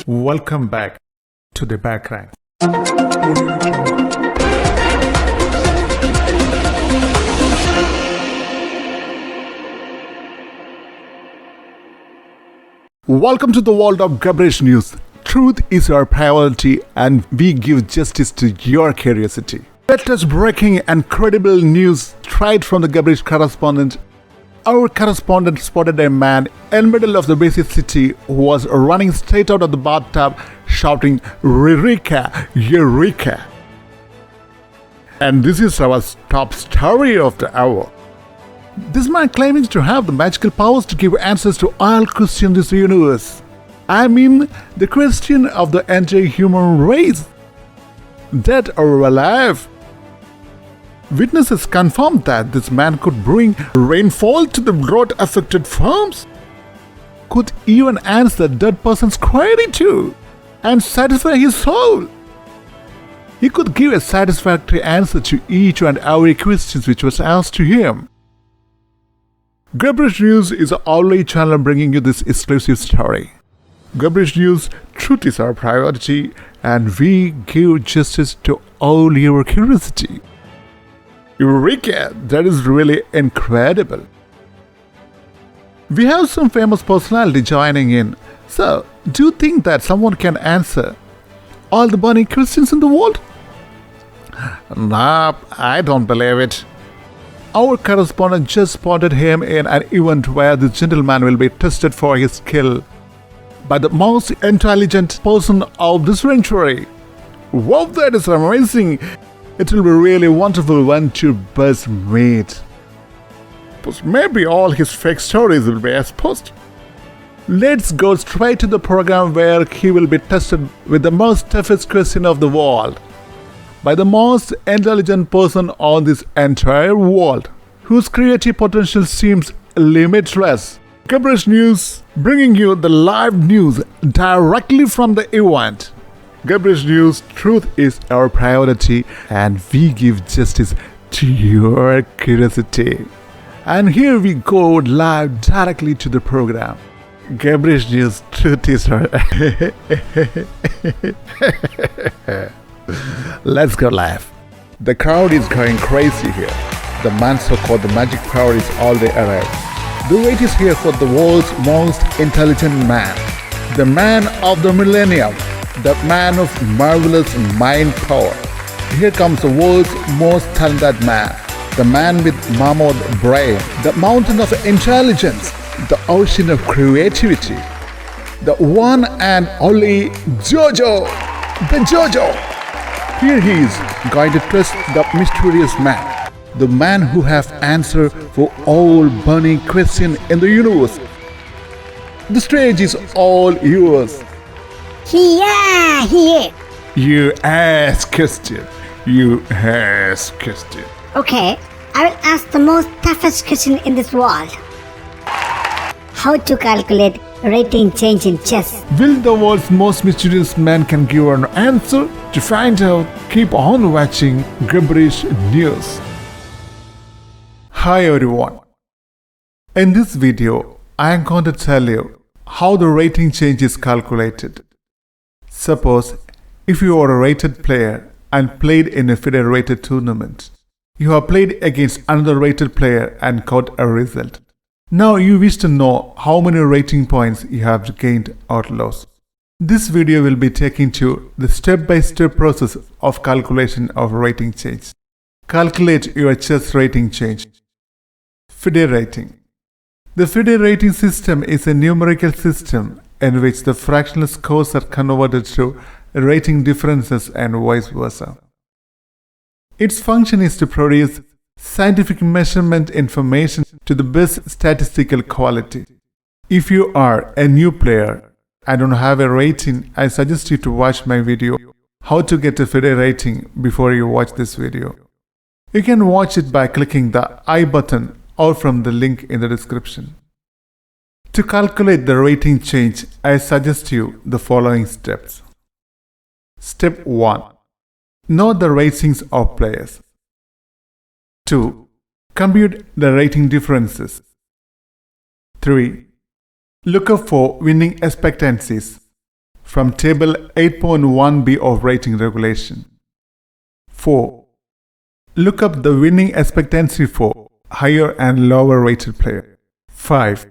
Welcome back to the background. Welcome to the world of Gabrish News. Truth is our priority and we give justice to your curiosity. Latest breaking and credible news straight from the Gabrish correspondent. Our correspondent spotted a man in the middle of the busy city who was running straight out of the bathtub shouting, "Eureka! Eureka!" And this is our top story of the hour. This man claiming to have the magical powers to give answers to all questions in this universe. I mean, the question of the entire human race. Dead or alive? Witnesses confirmed that this man could bring rainfall to the drought-affected farms, could even answer dead person's query too, and satisfy his soul. He could give a satisfactory answer to each and every question which was asked to him. Gabrish News is the only channel bringing you this exclusive story. Gabrish News, truth is our priority, and we give justice to all your curiosity. Eureka! That is really incredible. We have some famous personality joining in. So, do you think that someone can answer all the burning questions in the world? Nah, I don't believe it. Our correspondent just spotted him in an event where this gentleman will be tested for his skill by the most intelligent person of this century. Wow, that is amazing! It will be really wonderful when two birds meet. But maybe all his fake stories will be exposed. Let's go straight to the program where he will be tested with the most toughest question of the world by the most intelligent person on this entire world, whose creative potential seems limitless. Gabrish News, bringing you the live news directly from the event. Gabrish News, truth is our priority and we give justice to your curiosity. And here we go live directly to the program. Gabrish News, truth is our... Let's go live. The crowd is going crazy here. The man so-called the magic power is all they arrive. The wait is here for the world's most intelligent man. The man of the millennium. The man of marvelous mind power. Here comes the world's most talented man. The man with mammoth brain. The mountain of intelligence. The ocean of creativity. The one and only Jojo. The Jojo. Here he is, going to test the mysterious man. The man who has answer for all burning questions in the universe. The stage is all yours. Here. You ask question. You ask question. Okay, I will ask the most toughest question in this world. How to calculate rating change in chess? Will the world's most mysterious man can give an answer? To find out, keep on watching Gabrish News. Hi everyone. In this video, I am going to tell you how the rating change is calculated. Suppose, if you are a rated player and played in a FIDE rated tournament, you have played against another rated player and got a result. Now you wish to know how many rating points you have gained or lost. This video will be taking to the step-by-step process of calculation of rating change. Calculate your chess rating change. FIDE rating. The FIDE rating system is a numerical system in which the fractional scores are converted to rating differences and vice versa. Its function is to produce scientific measurement information to the best statistical quality. If you are a new player and don't have a rating, I suggest you to watch my video, How to Get a FIDE Rating, before you watch this video. You can watch it by clicking the I button or from the link in the description. To calculate the rating change, I suggest you the following steps. Step 1. Know the ratings of players. 2. Compute the rating differences. 3. Look up for winning expectancies. from Table 8.1b of Rating Regulation. 4. Look up the winning expectancy for higher and lower rated player. 5.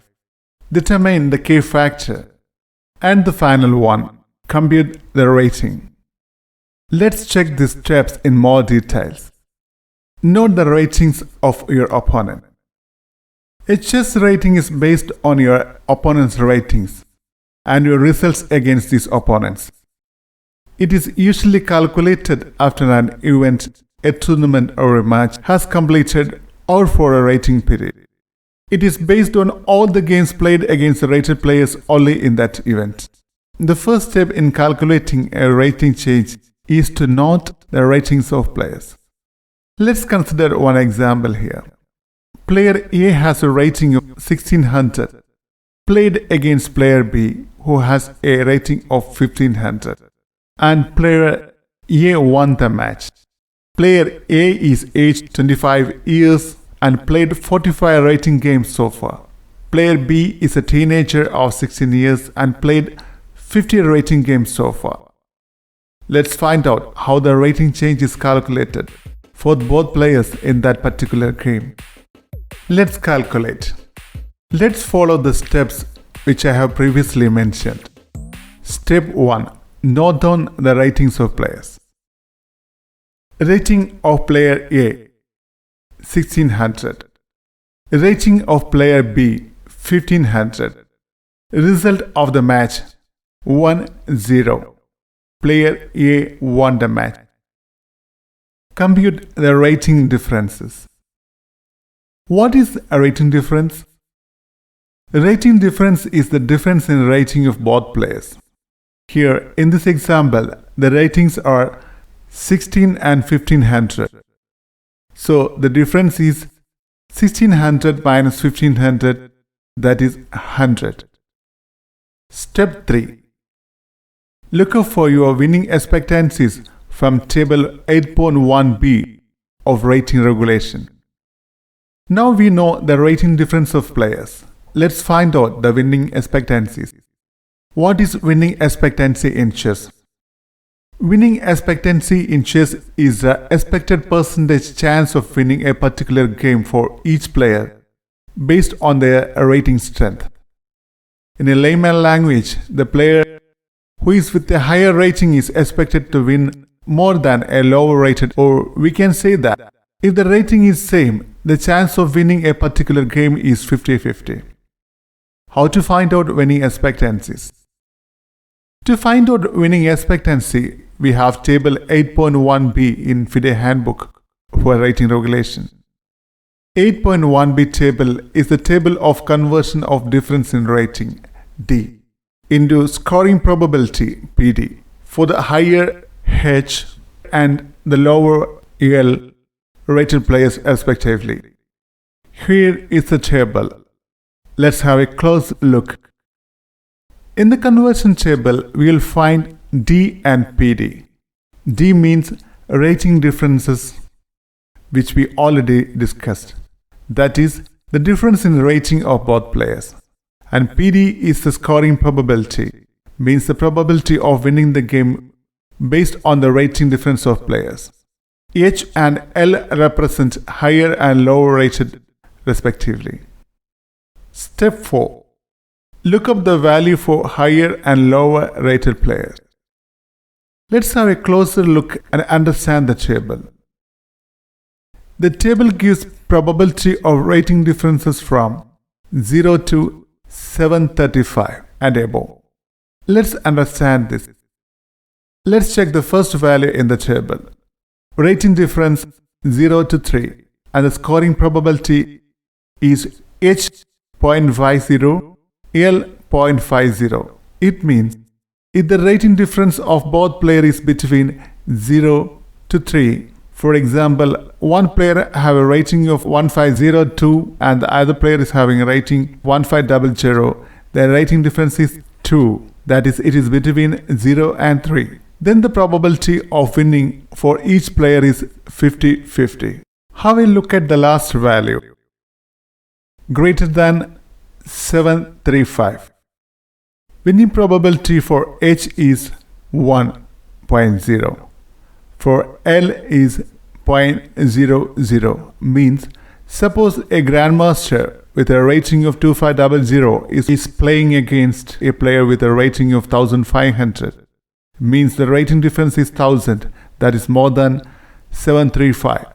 Determine the K factor. And the final one, compute the rating. Let's check these steps in more details. Note the ratings of your opponent. A chess rating is based on your opponent's ratings and your results against these opponents. It is usually calculated after an event, a tournament or a match has completed or for a rating period. It is based on all the games played against the rated players only in that event. The first step in calculating a rating change is to note the ratings of players. Let's consider one example here. Player A has a rating of 1600, played against player B who has a rating of 1500, and player A won the match. Player A is aged 25 years and played 45 rating games so far. Player B is a teenager of 16 years and played 50 rating games so far. Let's find out how the rating change is calculated for both players in that particular game. Let's calculate. Let's follow the steps which I have previously mentioned. Step 1. Note down the ratings of players. Rating of player A 1600. Rating of player B 1500. Result of the match 1-0. Player A won the match. Compute the rating differences. What is a rating difference? Rating difference is the difference in rating of both players. Here, in this example, the ratings are 16 and 1500. So, the difference is 1600 minus 1500, that is 100. Step 3. Look up for your winning expectancies from Table 8.1b of Rating Regulation. Now we know the rating difference of players. Let's find out the winning expectancies. What is winning expectancy in chess? Winning expectancy in chess is the expected percentage chance of winning a particular game for each player based on their rating strength. In a layman language, the player who is with a higher rating is expected to win more than a lower rated, or we can say that if the rating is same, the chance of winning a particular game is 50-50. How to find out winning expectancies? To find out winning expectancy, we have Table 8.1b in FIDE Handbook for Rating Regulation. 8.1b table is the table of conversion of difference in rating, D, into scoring probability, PD, for the higher H and the lower L rated players respectively. Here is the table. Let's have a close look. In the conversion table, we will find D and PD. D means rating differences, which we already discussed. That is, the difference in rating of both players. And PD is the scoring probability, means the probability of winning the game based on the rating difference of players. H and L represent higher and lower rated respectively. Step 4. Look up the value for higher and lower rated players. Let's have a closer look and understand the table. The table gives probability of rating differences from 0 to 735 and above. Let's understand this. Let's check the first value in the table. Rating difference 0 to 3 and the scoring probability is H.50, L.50. It means if the rating difference of both players is between 0 to 3, for example, one player have a rating of 1502 and the other player is having a rating 1500, their rating difference is 2. That is, it is between 0 and 3. Then the probability of winning for each player is 50-50. Have a look at the last value. Greater than 735. Winning probability for H is 1.0. For L is 0.00, means suppose a grandmaster with a rating of 2500 is playing against a player with a rating of 1500. Means the rating difference is 1000, that is more than 735.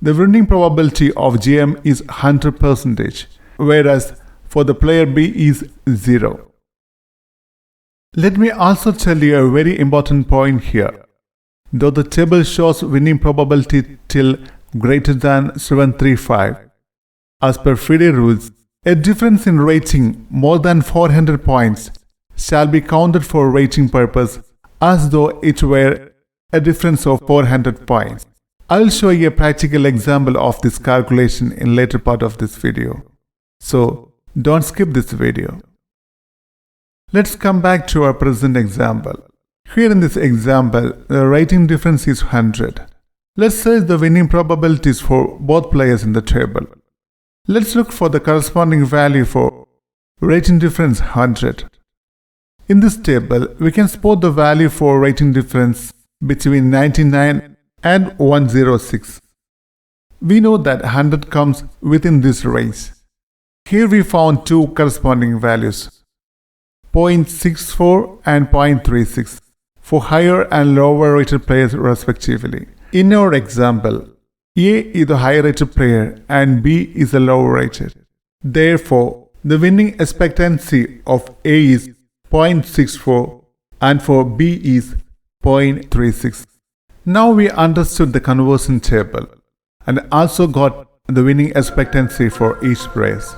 The winning probability of GM is 100%, whereas for the player B is 0. Let me also tell you a very important point here. Though the table shows winning probability till greater than 735, as per FIDE rules, a difference in rating more than 400 points shall be counted for rating purpose as though it were a difference of 400 points. I will show you a practical example of this calculation in later part of this video. So don't skip this video. Let's come back to our present example. Here in this example, the rating difference is 100. Let's search the winning probabilities for both players in the table. Let's look for the corresponding value for rating difference 100. In this table, we can spot the value for rating difference between 99 and 106. We know that 100 comes within this range. Here we found two corresponding values, 0.64 and 0.36, for higher and lower rated players respectively. In our example, A is the higher rated player and B is the lower rated. Therefore, the winning expectancy of A is 0.64 and for B is 0.36. Now we understood the conversion table and also got the winning expectancy for each prize.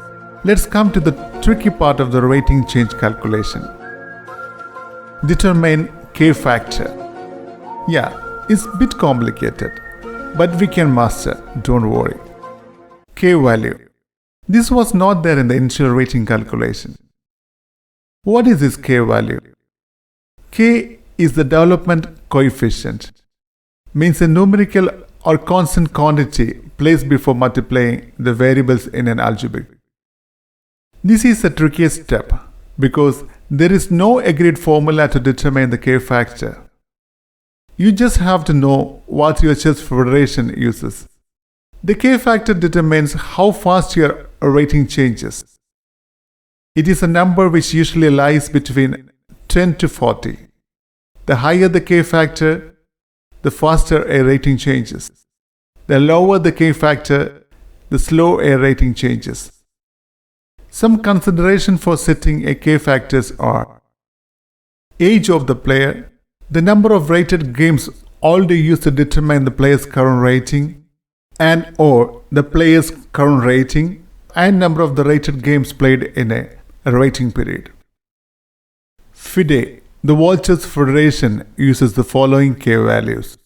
Let's come to the tricky part of the rating change calculation. Determine K factor. Yeah, it's a bit complicated, but we can master, don't worry. K value. This was not there in the initial rating calculation. What is this K value? K is the development coefficient. Means a numerical or constant quantity placed before multiplying the variables in an algebraic. This is the trickiest step because there is no agreed formula to determine the K factor. You just have to know what your chess federation uses. The K factor determines how fast your rating changes. It is a number which usually lies between 10 to 40. The higher the K factor, the faster a rating changes. The lower the K factor, the slower a rating changes. Some consideration for setting a K factors are age of the player, the number of rated games already used to determine the player's current rating, and or the player's current rating and number of the rated games played in a rating period. FIDE, the World Chess Federation, uses the following K values.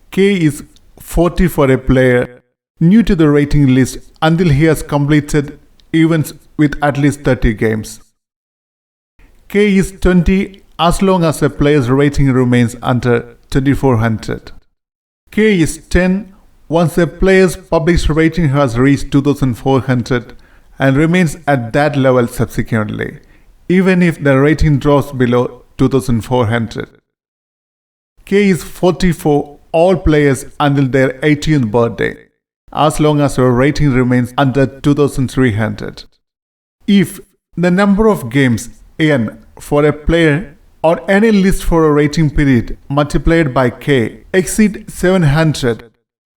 K is 40 for a player new to the rating list until he has completed events with at least 30 games. K is 20 as long as a player's rating remains under 2400. K is 10 once a player's published rating has reached 2400 and remains at that level subsequently, even if the rating drops below 2400. K is 40 for all players until their 18th birthday, as long as your rating remains under 2300. If the number of games N for a player on any list for a rating period multiplied by K exceed 700,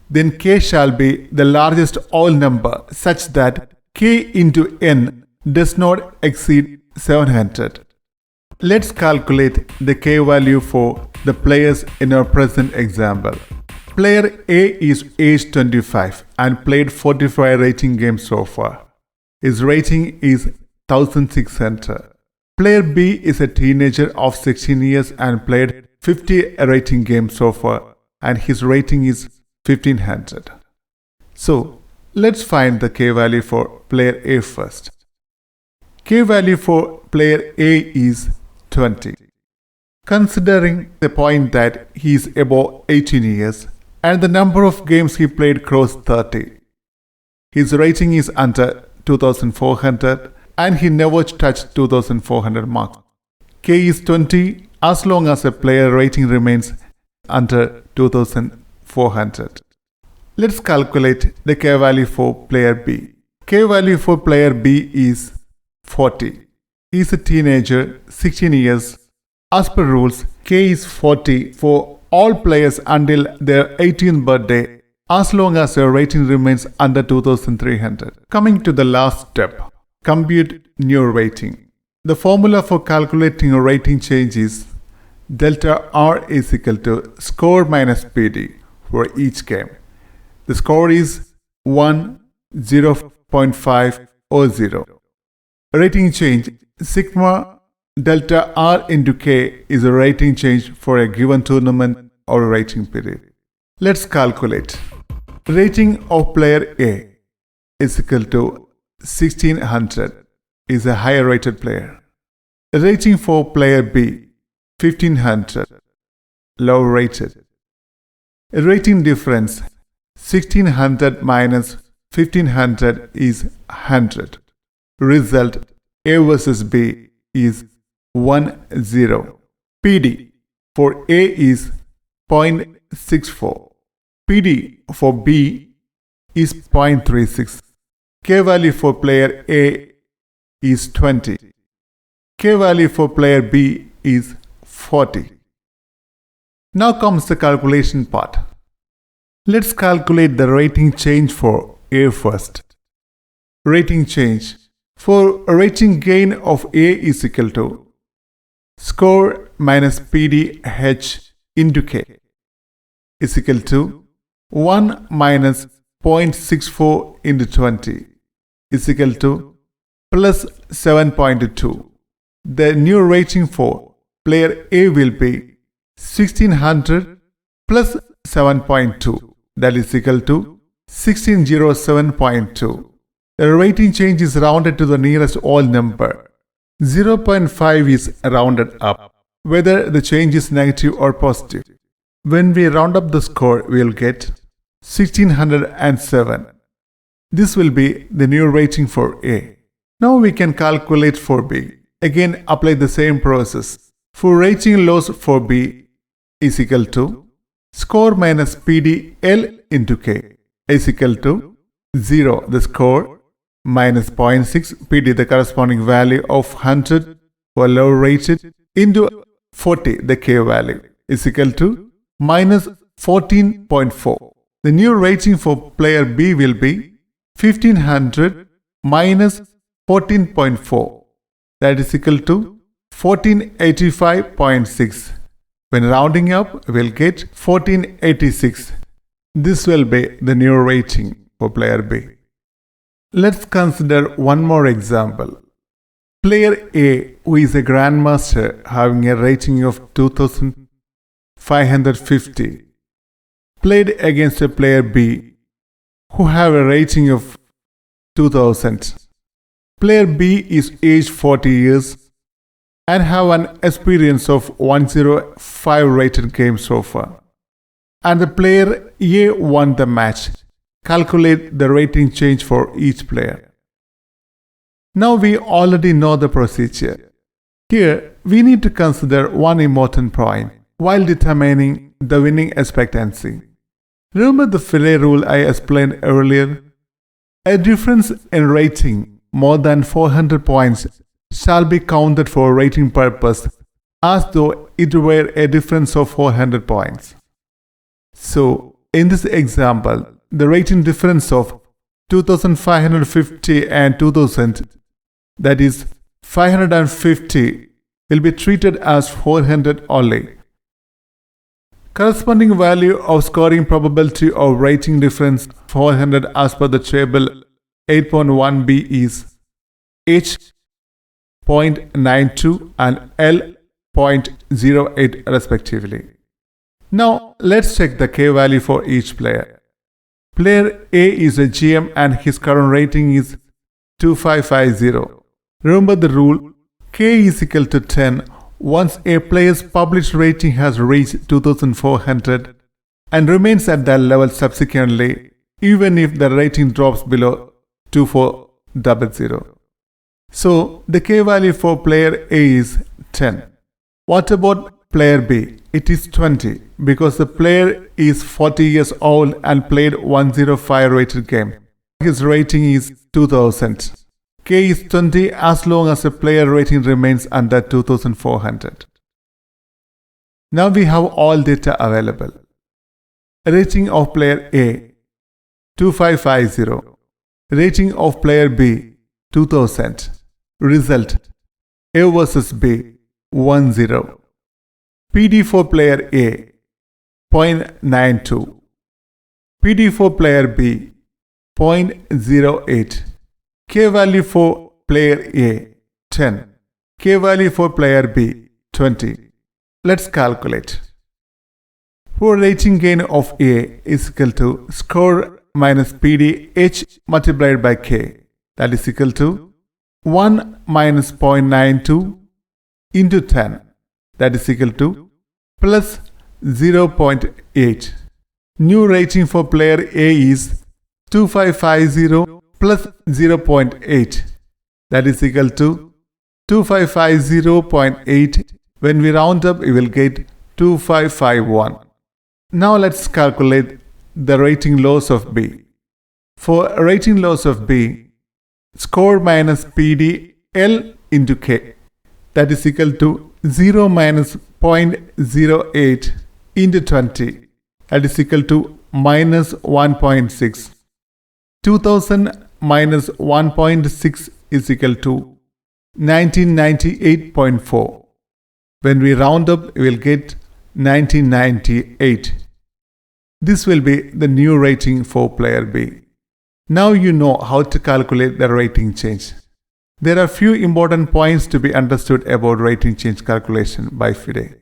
then K shall be the largest whole number such that K into N does not exceed 700. Let's calculate the K value for the players in our present example. Player A is age 25 and played 45 rating games so far. His rating is 1600. Player B is a teenager of 16 years and played 50 rating games so far and his rating is 1500. So, let's find the K value for player A first. K value for player A is 20. Considering the point that he is above 18 years and the number of games he played crossed 30, his rating is under 2400 and he never touched 2400 marks. K is 20 as long as a player rating remains under 2400. Let's calculate the K value for player B. K value for player B is 40. He is a teenager, 16 years. As per rules, K is 40 for all players until their 18th birthday, as long as their rating remains under 2300. Coming to the last step, compute new rating. The formula for calculating a rating change is delta R is equal to score minus PD for each game. The score is 1, 0.5 or 0. Rating change sigma delta R into K is a rating change for a given tournament or a rating period. Let's calculate. Rating of player A is equal to 1600 is a higher rated player. Rating for player B 1500 low rated. Rating difference 1600 minus 1500 is 100. Result A versus B is 1, 0. PD for A is 0.64. PD for B is 0.36. K value for player A is 20. K value for player B is 40. Now comes the calculation part. Let's calculate the rating change for A first. Rating change. For a rating gain of A is equal to score minus PD H into K is equal to 1 minus 0.64 into 20 is equal to plus 7.2. The new rating for player A will be 1600 plus 7.2, that is equal to 1607.2. The rating change is rounded to the nearest whole number. 0.5 is rounded up, whether the change is negative or positive. When we round up the score, we will get 1607. This will be the new rating for A. Now we can calculate for B. Again, apply the same process. For rating loss for B is equal to score minus PD L into K is equal to 0, the score, minus 0.6 PD, the corresponding value of 100 for low rated, into 40, the K value, is equal to minus 14.4. The new rating for player B will be 1500 minus 14.4. That is equal to 1485.6. When rounding up, we will get 1486. This will be the new rating for player B. Let's consider one more example. Player A, who is a grandmaster having a rating of 2550, played against a player B who have a rating of 2000. Player B is aged 40 years and have an experience of 105 rated games so far. And the player A won the match. Calculate the rating change for each player. Now we already know the procedure. Here we need to consider one important point while determining the winning expectancy. Remember the FIDE rule I explained earlier? A difference in rating more than 400 points shall be counted for rating purpose as though it were a difference of 400 points. So, in this example, the rating difference of 2550 and 2000, that is 550, will be treated as 400 only. Corresponding value of scoring probability of rating difference 400 as per the table 8.1b is H.92 and L.08 respectively. Now let's check the K value for each player. Player A is a GM and his current rating is 2550. Remember the rule, K is equal to 10 once a player's published rating has reached 2400 and remains at that level subsequently, even if the rating drops below 2400. So the K value for player A is 10. What about player B? It is 20 because the player is 40 years old and played 105 rated game. His rating is 2000. K is 20 as long as the player rating remains under 2400. Now we have all data available. Rating of player A 2550. Rating of player B 2000. Result A versus B 10. PD for player A 0.92. PD for player B 0.08. K value for player A 10. K value for player B 20. Let's calculate. For rating gain of A is equal to score minus PD H multiplied by K, that is equal to 1 minus 0.92 into 10, that is equal to plus 0.8. New rating for player A is 2550 plus 0.8, that is equal to 2550.8. When we round up, we will get 2551. Now let's calculate the rating loss of B. For rating loss of B, score minus PD L into K, that is equal to 0 minus 0.08 into 20, that is equal to minus 1.6. 2000 minus 1.6 is equal to 1998.4. When we round up, we will get 1998. This will be the new rating for player B. Now you know how to calculate the rating change. There are few important points to be understood about rating change calculation by FIDE.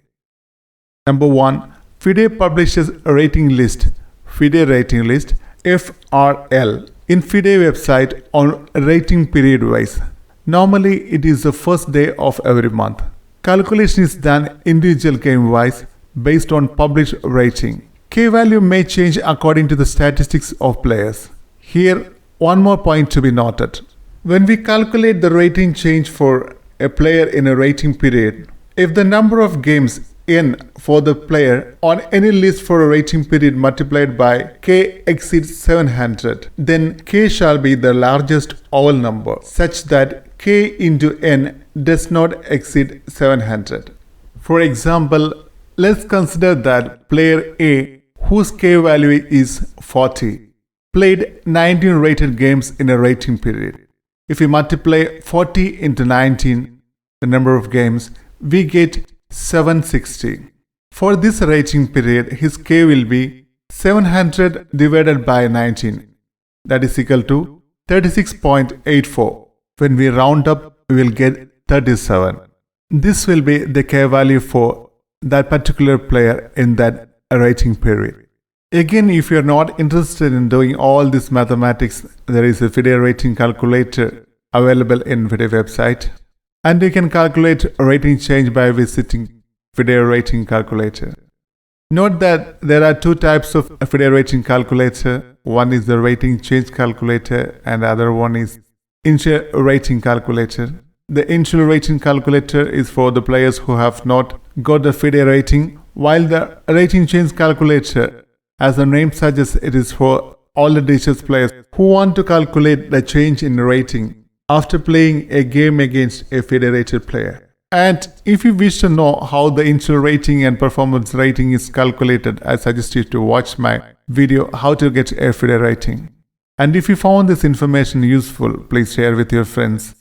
Number 1. FIDE publishes a rating list, FIDE rating list, FRL, in FIDE website on rating period wise. Normally it is the first day of every month. Calculation is done individual game wise based on published rating. K value may change according to the statistics of players. Here, one more point to be noted. When we calculate the rating change for a player in a rating period, if the number of games N for the player on any list for a rating period multiplied by K exceeds 700, then K shall be the largest whole number such that K into N does not exceed 700. For example, let's consider that player A, whose K value is 40, played 19 rated games in a rating period. If we multiply 40 into 19, the number of games, we get 760. For this rating period, his K will be 700 divided by 19, that is equal to 36.84. When we round up, we will get 37. This will be the K value for that particular player in that rating period. Again, if you are not interested in doing all this mathematics, there is a FIDE rating calculator available in FIDE website, and you can calculate rating change by visiting FIDE rating calculator. Note that there are two types of FIDE rating calculator. One is the rating change calculator and the other one is initial rating calculator. The initial rating calculator is for the players who have not got the FIDE rating, while the rating change calculator, as the name suggests, it is for all the digits players who want to calculate the change in rating after playing a game against a FIDE rated player. And if you wish to know how the initial rating and performance rating is calculated, I suggest you to watch my video how to get a FIDE rating. And if you found this information useful, please share with your friends.